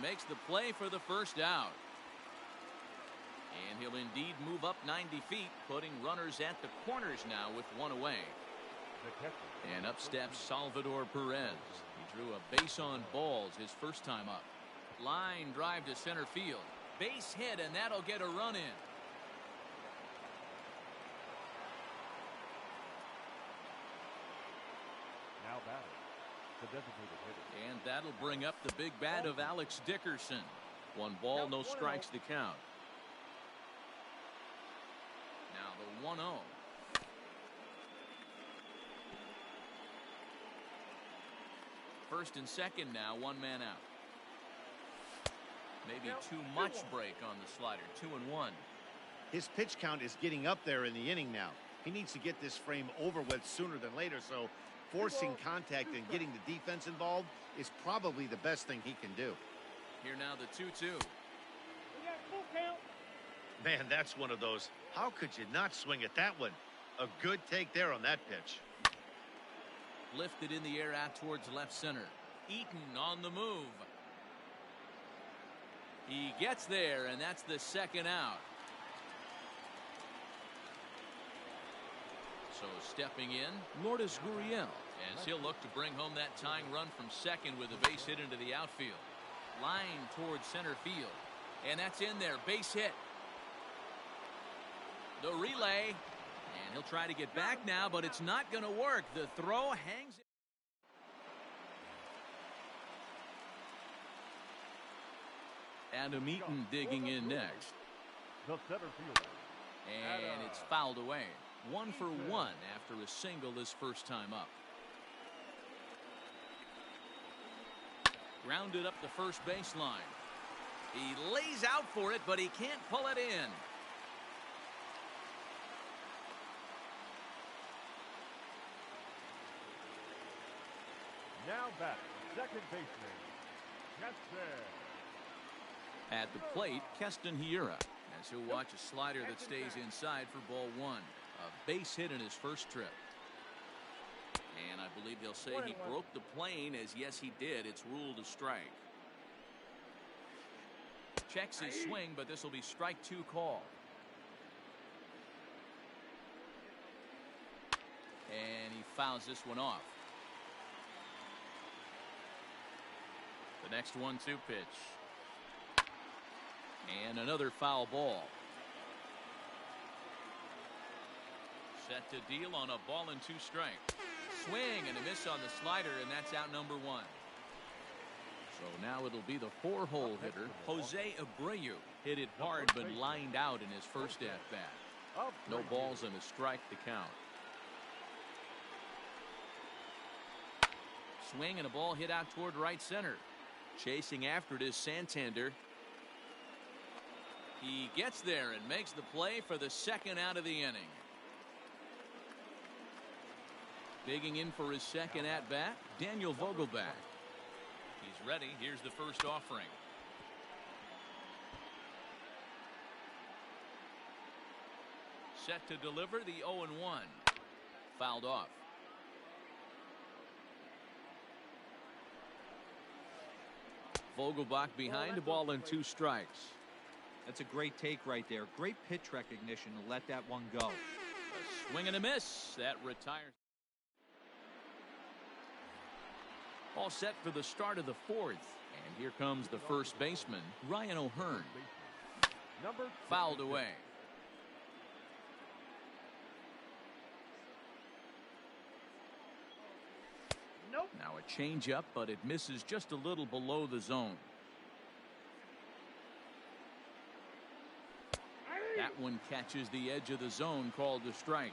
makes the play for the first out. And he'll indeed move up 90 feet, putting runners at the corners now with one away. And up steps Salvador Perez. He drew a base on balls his first time up. Line drive to center field. Base hit, and that'll get a run in. Now batting, the designated hitter. And that'll bring up the big bat of Alex Dickerson. 1 ball, no strikes to count. Now the 1-0. First and second now, 1 man out. Maybe too much break on the slider. 2-1. His pitch count is getting up there in the inning now. He needs to get this frame over with sooner than later, so forcing contact and getting the defense involved is probably the best thing he can do. Here now the 2-2. Man, that's one of those. How could you not swing at that one? A good take there on that pitch. Lifted in the air out towards left center. Eaton on the move. He gets there, and that's the second out. So stepping in, Lourdes Gurriel, as he'll look to bring home that tying run from second with a base hit into the outfield. Line towards center field, and that's in there. Base hit. The relay, and he'll try to get back now, but it's not going to work. The throw hangs. Adam Eaton digging in next. The center fielder. And it's fouled away. 1 for 1 after a single his first time up. Grounded up the first baseline. He lays out for it, but he can't pull it in. Now back, second baseman, KSL. At the plate, Keston Hiura, as he'll watch a slider that stays inside for ball 1. A base hit in his first trip. And I believe they'll say he broke the plane, as yes he did. It's ruled a strike. Checks his swing, but this will be strike 2 call. And he fouls this one off. The next 1-2 pitch. And another foul ball. Set to deal on a ball and 2 strikes. Swing and a miss on the slider, and that's out number 1. So now it'll be the 4-hole hitter, Jose Abreu. Hit it hard, but lined out in his first at-bat. No balls and a strike to count. Swing and a ball hit out toward right center. Chasing after it is Santander. He gets there and makes the play for the second out of the inning. Digging in for his second at-bat, Daniel Vogelbach. He's ready. Here's the first offering. Set to deliver the 0-1. Fouled off. Vogelbach behind, a ball and 2 strikes. That's a great take right there. Great pitch recognition to let that one go. A swing and a miss. That retires. All set for the start of the 4th. And here comes the first baseman, Ryan O'Hearn. Fouled away. Now a changeup, but it misses just a little below the zone. That one catches the edge of the zone, called a strike.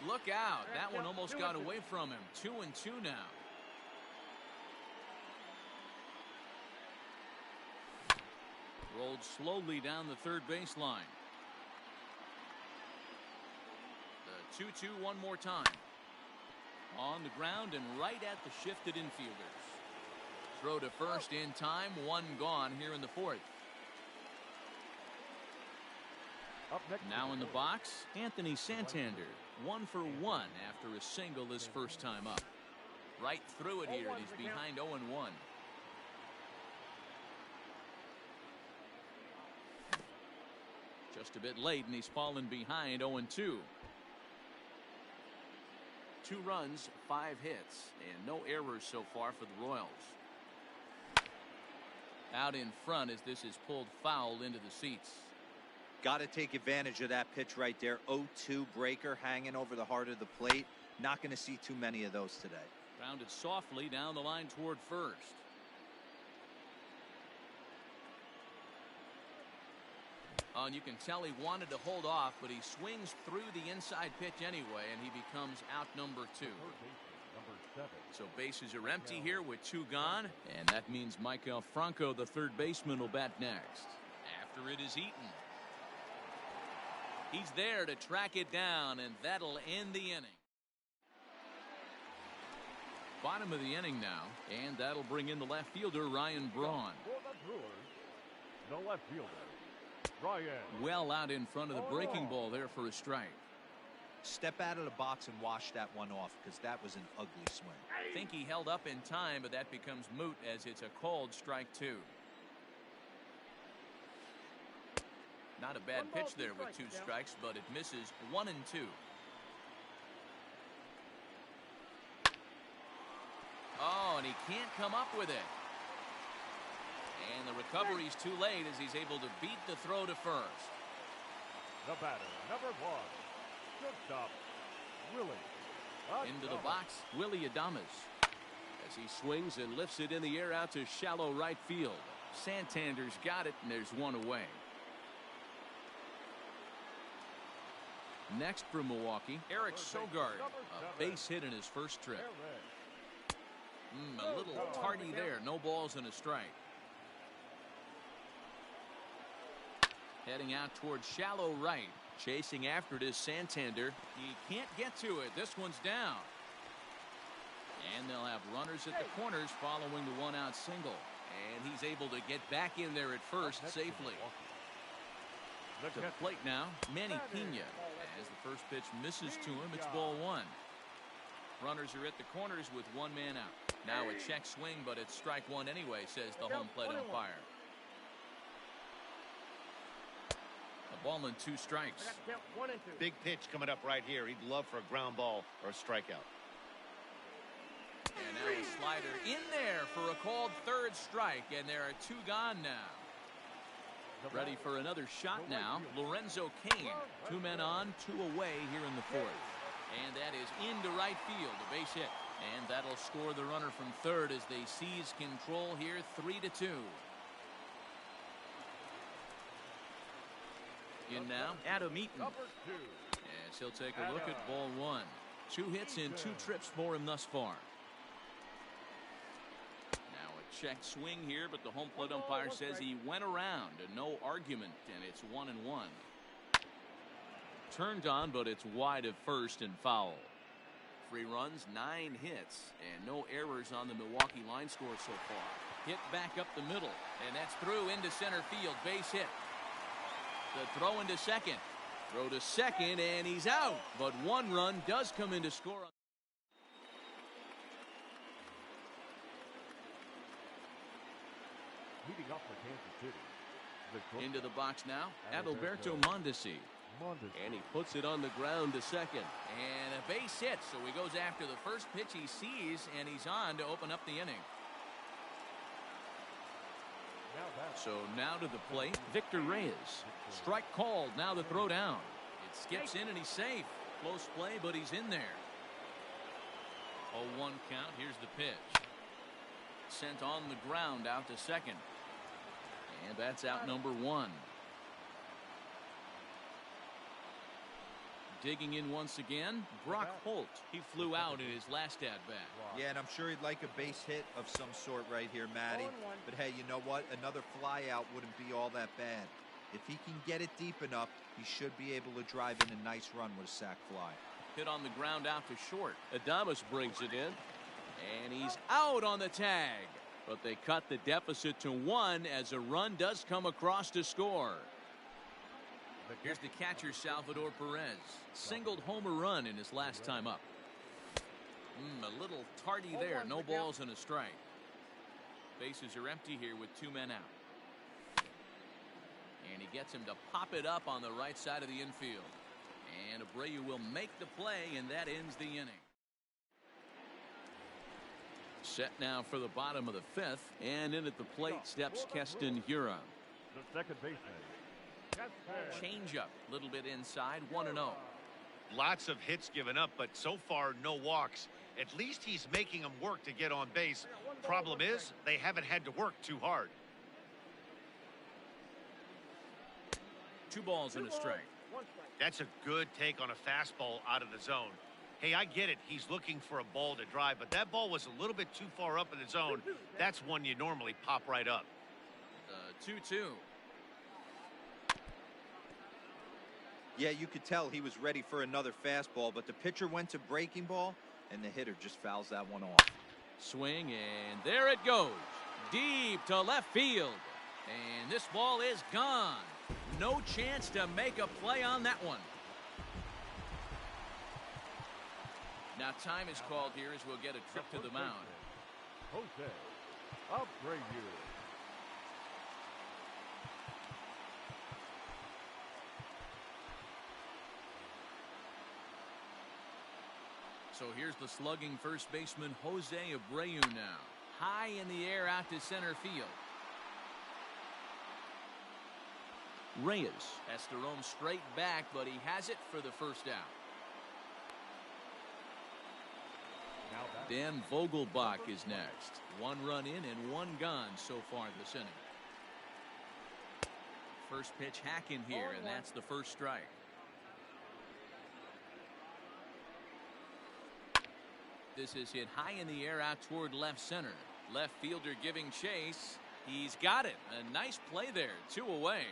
Look out. That one almost got away from him. 2-2 now. Rolled slowly down the third baseline. The 2-2 one more time. On the ground and right at the shifted infielders. Throw to first in time. 1 gone here in the 4th. Now in the box, Anthony Santander. 1 for 1 after a single his first time up. Right through it here, and he's behind 0-1. Just a bit late, and he's fallen behind 0-2. 2 runs, 5 hits, and no errors so far for the Royals. Out in front as this is pulled foul into the seats. Got to take advantage of that pitch right there. 0-2 breaker hanging over the heart of the plate. Not going to see too many of those today. Grounded softly down the line toward first. And you can tell he wanted to hold off, but he swings through the inside pitch anyway, and he becomes out number 2. So bases are empty here with 2 gone, and that means Michael Franco, the third baseman, will bat next. After it is Eaton. He's there to track it down, and that'll end the inning. Bottom of the inning now, and that'll bring in the left fielder, Ryan Braun. For the Brewers, the left fielder, Ryan. Well out in front of the breaking ball there for a strike. Step out of the box and wash that one off, because that was an ugly swing. I think he held up in time, but that becomes moot as it's a called strike 2. Not a bad pitch there with 2 strikes, but it misses 1 and 2. Oh, and he can't come up with it. And the recovery's too late as he's able to beat the throw to first. The batter, number 1. Good stop, Willie. Into the box, Willie Adames. As he swings and lifts it in the air out to shallow right field. Santander's got it, and there's 1 away. Next for Milwaukee, Eric Sogard, a base hit in his first trip. A little tardy there, no balls and a strike. Heading out towards shallow right. Chasing after it is Santander. He can't get to it. This one's down. And they'll have runners at the corners following the 1-out single. And he's able to get back in there at first safely. To the plate now, Manny Pena. As the first pitch misses to him, it's ball 1. Runners are at the corners with 1 man out. Now a check swing, but it's strike 1 anyway, says the home plate umpire. A ball and 2 strikes. Big pitch coming up right here. He'd love for a ground ball or a strikeout. And now a slider in there for a called third strike, and there are 2 gone now. Ready for another shot now, Lorenzo Cain. 2 men on, 2 away here in the 4th. And that is into right field, a base hit. And that'll score the runner from third as they seize control here, 3-2. In now, Adam Eaton. As he'll take a look at ball 1. 2 hits and 2 trips for him thus far. Now a check swing here, but the home plate umpire says he went around, and no argument, and it's 1-1. Turned on, but it's wide of first and foul. 3 runs, 9 hits, and no errors on the Milwaukee line score so far. Hit back up the middle, and that's through into center field. Base hit. The throw into second. Throw to second, and he's out. But 1 run does come in to score. Heating up for Kansas City. Into the box now, Adalberto Mondesi. And he puts it on the ground to second. And a base hit, so he goes after the first pitch he sees, and he's on to open up the inning. So now to the plate, Victor Reyes. Strike called, now the throw down. It skips in and he's safe. Close play, but he's in there. 0-1 count, here's the pitch. Sent on the ground out to second. And that's out number 1. Digging in once again, Brock Holt. He flew out in his last at-bat. Yeah, and I'm sure he'd like a base hit of some sort right here, Matty. But hey, you know what? Another fly out wouldn't be all that bad. If he can get it deep enough, he should be able to drive in a nice run with a sac fly. Hit on the ground out to short. Adames brings it in. And he's out on the tag. But they cut the deficit to 1 as a run does come across to score. Here's the catcher, Salvador Perez. Singled homer run in his last time up. A little tardy there. No balls and a strike. Bases are empty here with 2 men out. And he gets him to pop it up on the right side of the infield. And Abreu will make the play, and that ends the inning. Set now for the bottom of the 5th, and in at the plate steps Keston Hiura. The second baseman. Change up, a little bit inside, 1-0. Lots of hits given up, but so far no walks. At least he's making them work to get on base. Problem is, they haven't had to work too hard. 2 balls and a strike. That's a good take on a fastball out of the zone. Hey, I get it. He's looking for a ball to drive, but that ball was a little bit too far up in the zone. That's one you normally pop right up. 2-2. Yeah, you could tell he was ready for another fastball, but the pitcher went to breaking ball, and the hitter just fouls that one off. Swing, and there it goes. Deep to left field. And this ball is gone. No chance to make a play on that one. Now time is called here as we'll get a trip to the mound. Jose Abreu. So here's the slugging first baseman Jose Abreu now. High in the air out to center field. Reyes has to roam straight back, but he has it for the first out. Dan Vogelbach is next. 1 run in and 1 gone so far this inning. First pitch hacking here, and that's the first strike. This is hit high in the air out toward left center. Left fielder giving chase. He's got it. A nice play there. 2 away.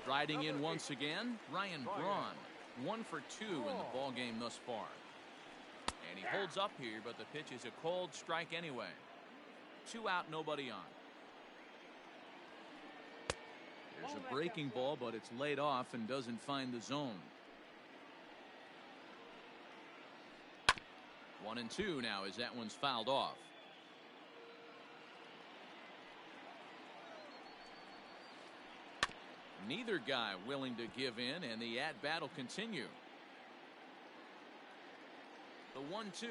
Riding in once again, Ryan Braun. 1 for 2 in the ball game thus far. And he holds up here, but the pitch is a cold strike anyway. 2 out, nobody on. There's a breaking ball, but it's laid off and doesn't find the zone. 1-2 now as that one's fouled off. Neither guy willing to give in, and the at-bat will continue. The 1-2.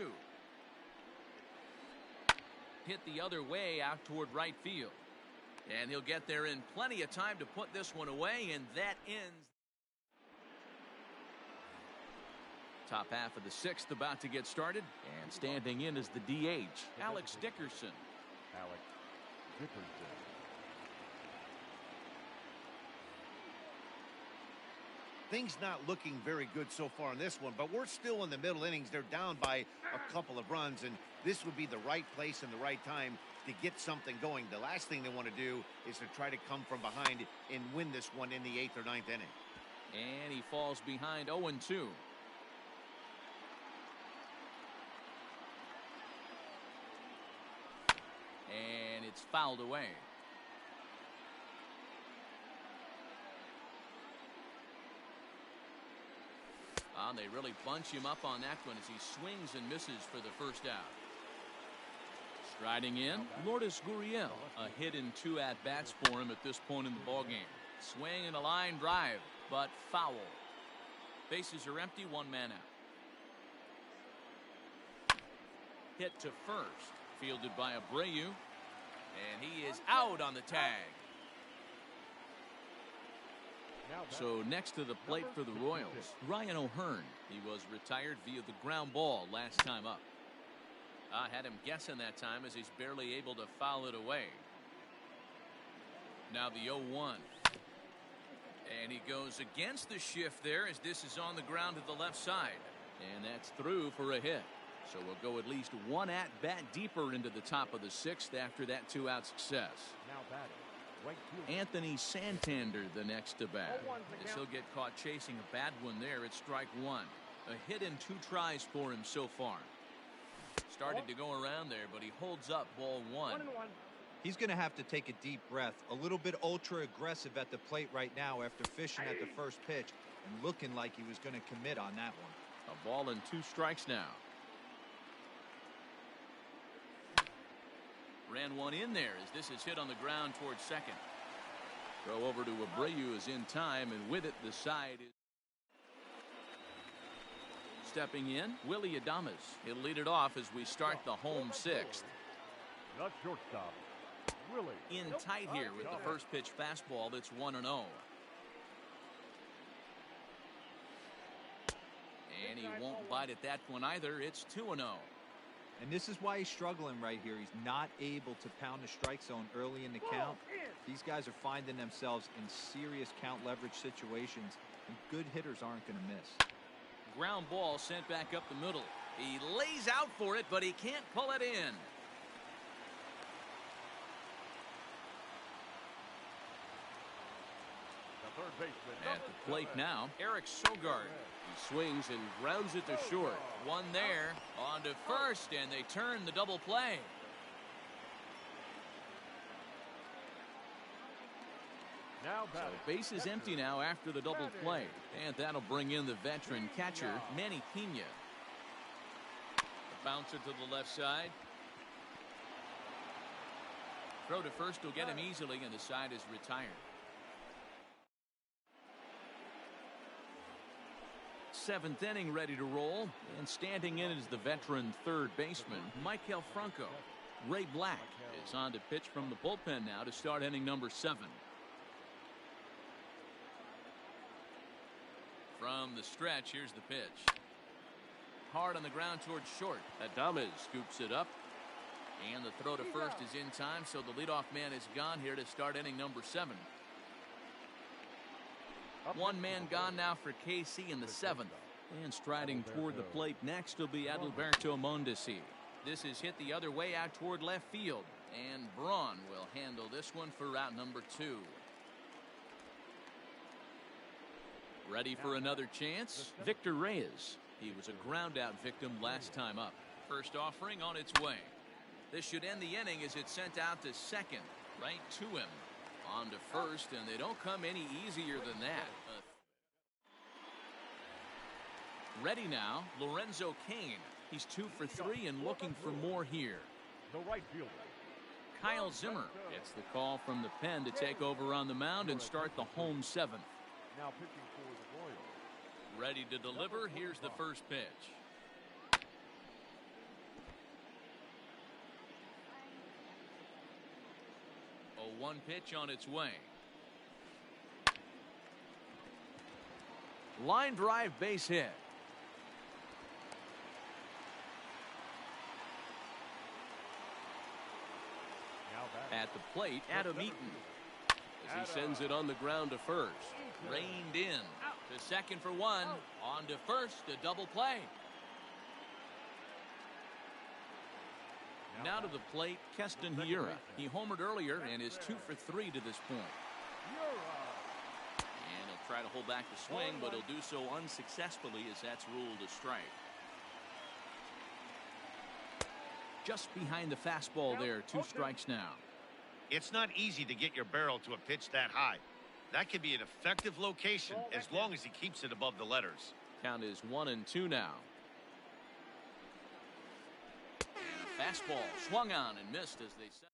Hit the other way out toward right field. And he'll get there in plenty of time to put this one away, and that ends. Top half of the 6th about to get started, and standing in is the DH, Alex Dickerson. Alex Dickerson. Things not looking very good so far in this one, but we're still in the middle innings. They're down by a couple of runs, and this would be the right place and the right time to get something going. The last thing they want to do is to try to come from behind and win this one in the 8th or 9th inning. And he falls behind 0-2. And it's fouled away. They really bunch him up on that one as he swings and misses for the first out. Striding in, Lourdes Gurriel. A hit in 2 at-bats for him at this point in the ballgame. Swing and a line drive, but foul. Bases are empty, 1 man out. Hit to first, fielded by Abreu, and he is out on the tag. So next to the plate for the Royals, Ryan O'Hearn. He was retired via the ground ball last time up. I had him guessing that time as he's barely able to foul it away. Now the 0-1. And he goes against the shift there as this is on the ground to the left side. And that's through for a hit. So we'll go at least 1 at-bat deeper into the top of the 6th after that 2-out success. Now batting. Anthony Santander the next to bat. As he'll get caught chasing a bad one there at strike 1. A hit in 2 tries for him so far. Started to go around there, but he holds up ball 1. He's going to have to take a deep breath. A little bit ultra aggressive at the plate right now after fishing at the first pitch. and looking like he was going to commit on that one. A ball and 2 strikes now. Ran one in there as this is hit on the ground towards second. Throw over to Abreu is in time, and with it the side is stepping in. Willie Adames. He'll lead it off as we start the home 6th. Not shortstop. Willie. In tight here with the first pitch fastball that's 1-0. And he won't bite at that one either. It's 2-0. And this is why he's struggling right here. He's not able to pound the strike zone early in the count. These guys are finding themselves in serious count leverage situations, and good hitters aren't going to miss. Ground ball sent back up the middle. He lays out for it, but he can't pull it in. The third baseman. At the plate now, Eric Sogard. He swings and grounds it to short. One there, on to first, and they turn the double play. Now So batting. base is empty now after the double play. And that'll bring in the veteran catcher, Manny Pena. A bouncer to the left side. Throw to first will get him easily, and the side is retired. 7th inning ready to roll, and standing in is the veteran third baseman, Maikel Franco. Ray Black is on to pitch from the bullpen now to start inning number 7. From the stretch, here's the pitch. Hard on the ground towards short. Adames scoops it up. And the throw to first is in time, so the leadoff man is gone here to start inning number 7. One man gone now for KC in the 7th. And striding toward the plate next will be Adalberto Mondesi. This is hit the other way out toward left field. And Braun will handle this one for route number 2. Ready for another chance? Victor Reyes. He was a ground out victim last time up. First offering on its way. This should end the inning as it's sent out to second. Right to him. On to first, and they don't come any easier than that. Ready now, Lorenzo Cain. He's 2 for 3 and looking for more here. The right fielder. Kyle Zimmer gets the call from the pen to take over on the mound and start the home 7th. Now pitching for the Royals. Ready to deliver. Here's the first pitch. A 1 pitch on its way. Line drive base hit. Now batting. At the plate, Adam Eaton. As he sends it on the ground to first. Reined in. To second for 1. On to first, a double play. Now to the plate, Keston Hiura. He homered earlier and is 2 for 3 to this point. And he'll try to hold back the swing, but he'll do so unsuccessfully as that's ruled a strike. Just behind the fastball there, 2 strikes now. It's not easy to get your barrel to a pitch that high. That can be an effective location as long as he keeps it above the letters. Count is 1-2 now. And a fastball swung on and missed as they said.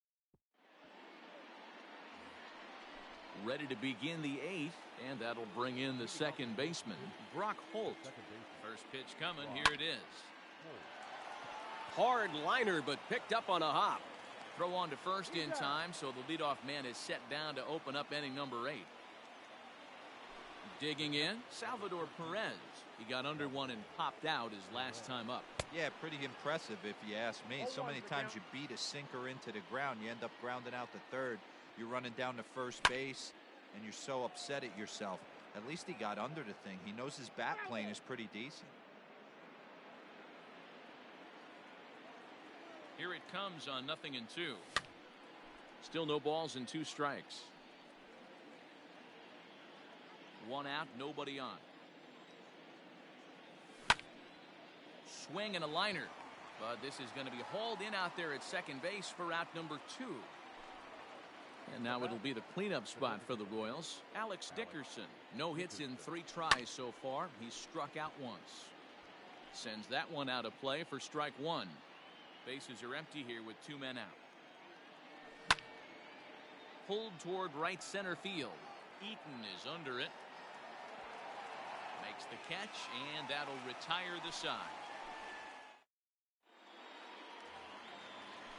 Ready to begin the 8th, and that'll bring in the second baseman, Brock Holt. First pitch coming, here it is. Hard liner, but picked up on a hop. Throw on to first in time, so the leadoff man is set down to open up inning number 8. Digging in, Salvador Perez. He got under one and popped out his last time up. Yeah, pretty impressive if you ask me. So many times you beat a sinker into the ground, you end up grounding out to third. You're running down to first base, and you're so upset at yourself. At least he got under the thing. He knows his bat plane is pretty decent. Here it comes on 0-2. Still no balls and 2 strikes. 1 out, nobody on. Swing and a liner. But this is going to be hauled in out there at second base for out number 2. And now it'll be the cleanup spot for the Royals. Alex Dickerson. No hits in 3 tries so far. He's struck out once. Sends that one out of play for strike 1. Bases are empty here with 2 men out. Pulled toward right center field. Eaton is under it. Makes the catch, and that'll retire the side.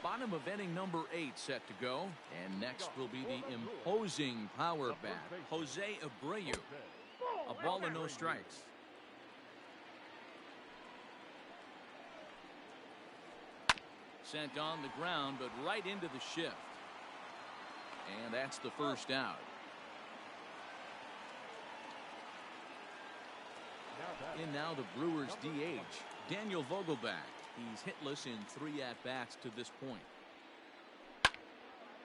Bottom of inning number 8 set to go. And next will be the imposing power bat, Jose Abreu. A ball and no strikes. Sent on the ground, but right into the shift. And that's the first out. In now the Brewers DH, Daniel Vogelback. He's hitless in 3 at-bats to this point.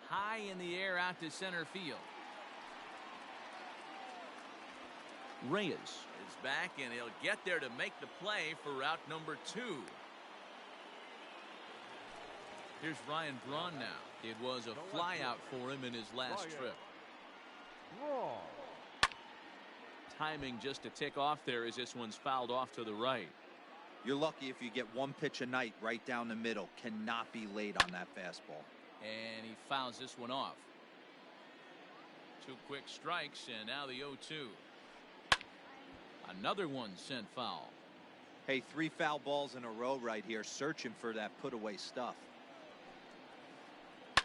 High in the air out to center field. Reyes is back, and he'll get there to make the play for out number 2. Here's Ryan Braun now. It was a flyout for him in his last trip. Timing just to tick off there as this one's fouled off to the right. You're lucky if you get 1 pitch a night right down the middle. Cannot be late on that fastball. And he fouls this one off. 2 quick strikes, and now the 0-2. Another one sent foul. Hey, 3 foul balls in a row right here, searching for that put-away stuff.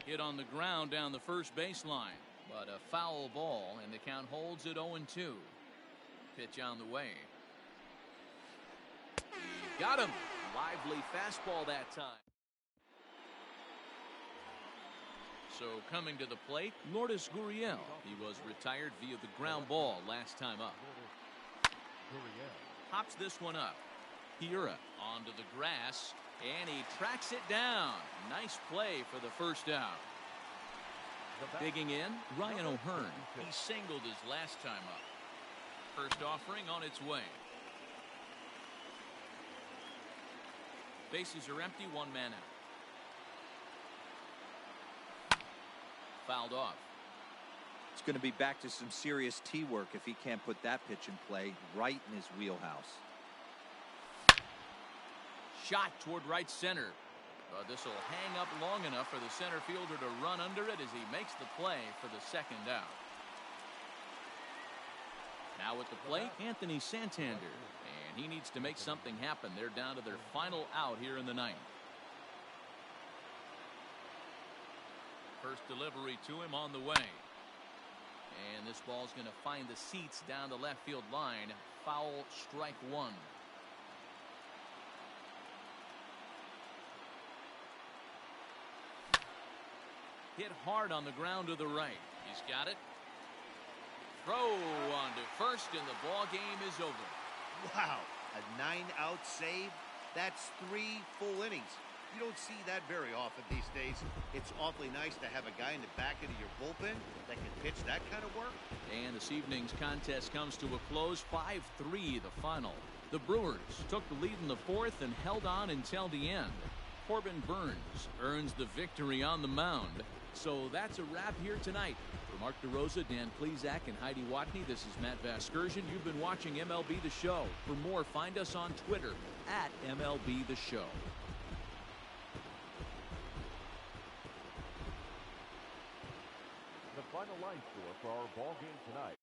Hit on the ground down the first baseline, but a foul ball, and the count holds at 0-2. Pitch on the way. He got him. Lively fastball that time. So coming to the plate, Lourdes Gurriel. He was retired via the ground ball last time up. Hops this one up. Hiura onto the grass, and he tracks it down. Nice play for the first out. Digging in, Ryan O'Hearn. He singled his last time up. First offering on its way. Bases are empty, 1 man out. Fouled off. It's going to be back to some serious tee work if he can't put that pitch in play right in his wheelhouse. Shot toward right center. But this will hang up long enough for the center fielder to run under it as he makes the play for the second out. Now at the plate, Anthony Santander. And he needs to make something happen. They're down to their final out here in the 9th. First delivery to him on the way. And this ball's going to find the seats down the left field line. Foul, strike 1. Hit hard on the ground to the right. He's got it. Throw on to first, and the ball game is over. Wow, a 9-out save. That's 3 full innings. You don't see that very often these days. It's awfully nice to have a guy in the back end of your bullpen that can pitch that kind of work. And this evening's contest comes to a close. 5-3 the final. The Brewers took the lead in the 4th and held on until the end. Corbin Burns earns the victory on the mound. So that's a wrap here tonight. For Mark DeRosa, Dan Plesac, and Heidi Watney, this is Matt Vasgersian. You've been watching MLB The Show. For more, find us on Twitter at MLB The Show. The final line score for our ball game tonight.